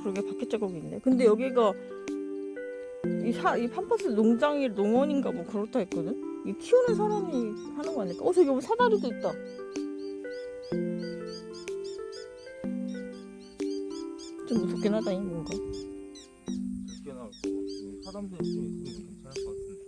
그러게 바퀴 자국이 있네. 근데 여기가 이 팜파스 농장이 농원인가 뭐 그렇다 했거든. 이 키우는 사람이 하는 거 아닐까? 저기 뭐 사다리도 있다. 좀 무섭긴 하다, 이 뭔가. 늦게 나올 거고 사람들이 좀 있으면 괜찮을 것 같은데.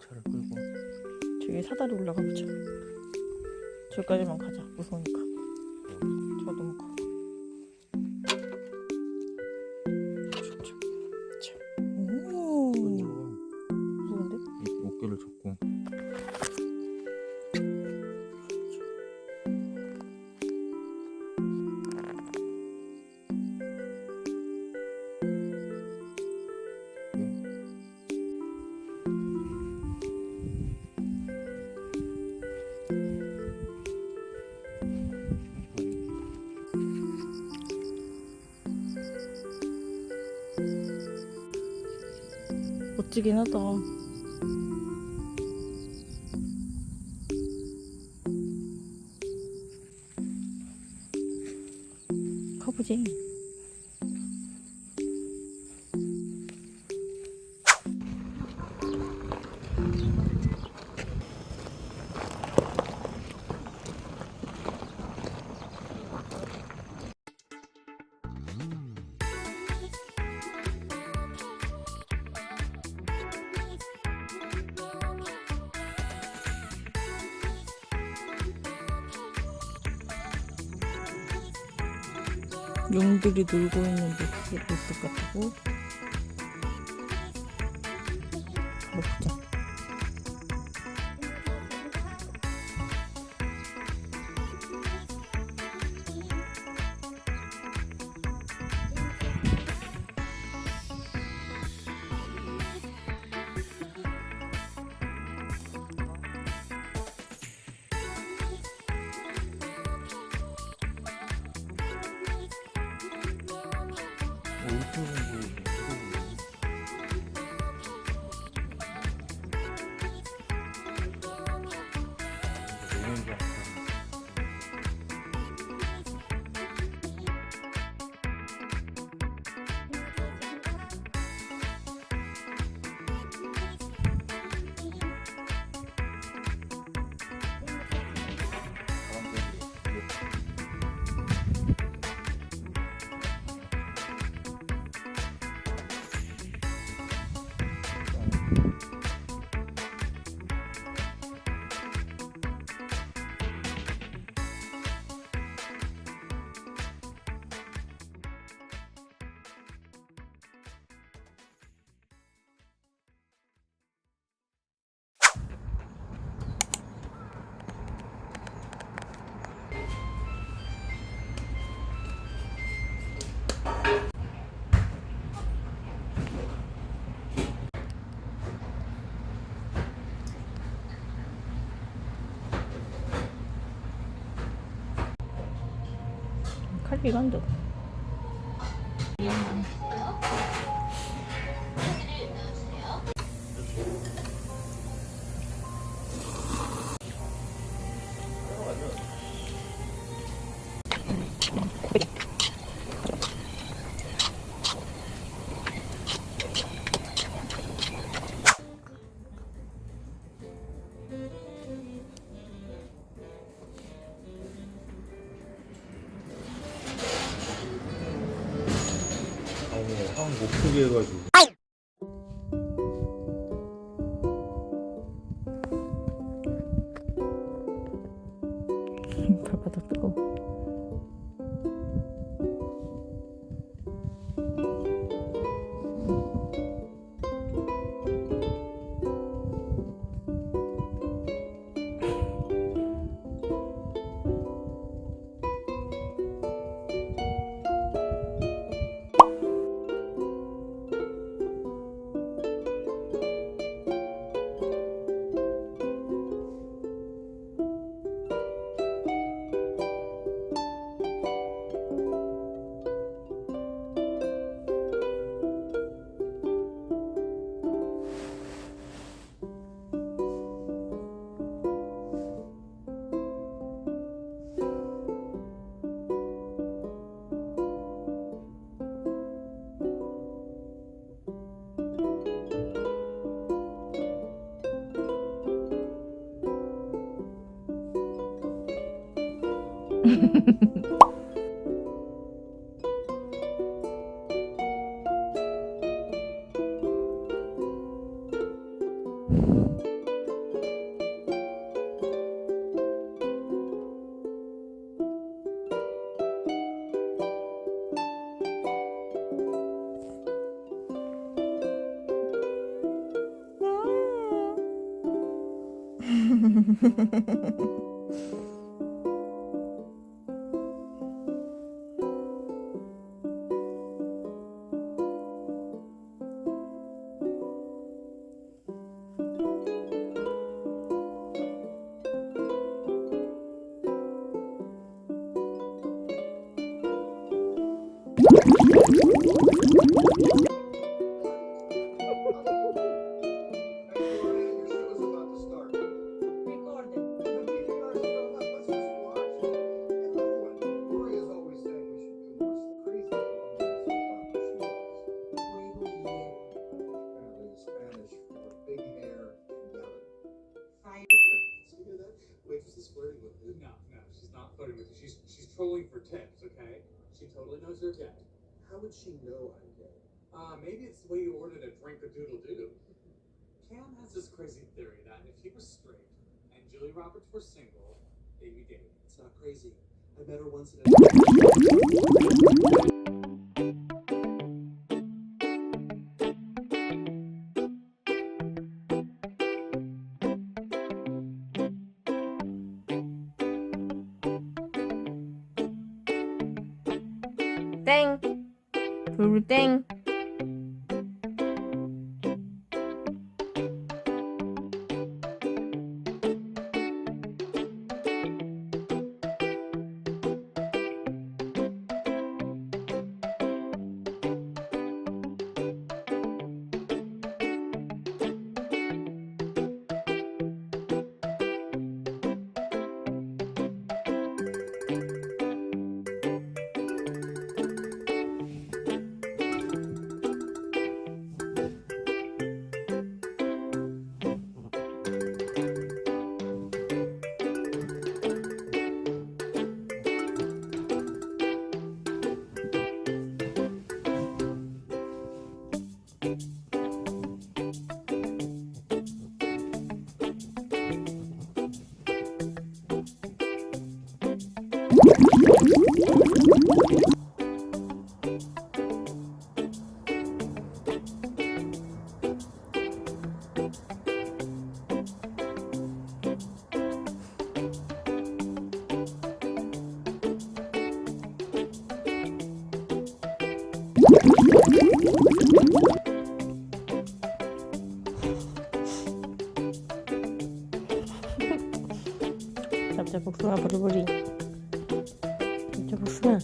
차를 끌고 저기 사다리 올라가 보자. 저기까지만 가자. 무서우니까. 저거 너무 커. 오. 무서운데? 이 어깨를 잡고. 멋지긴 하다. 가보지. 용들이 놀고 있는 모습 같고. 가보자. 칼비가 안 돼. 못 크게 해가지고. 발바닥 뜨거워. She's trolling for tips, okay? She totally knows you're gay. How would she know I'm gay? Maybe it's the way you ordered a drink or doodle-doo. Cam has this crazy theory that if he was straight and Julie Roberts were single, they'd be dating. It's not crazy. I met her once in 땡. 돌땡. 잡자 복숭아 보리보리. 잡자 복숭아.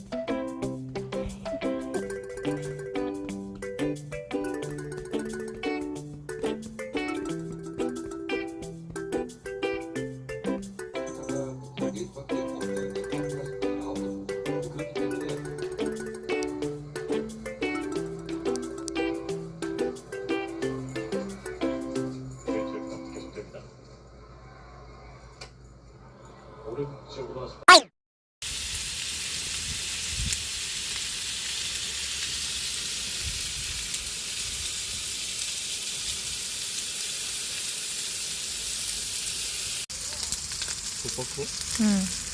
볶고? 응.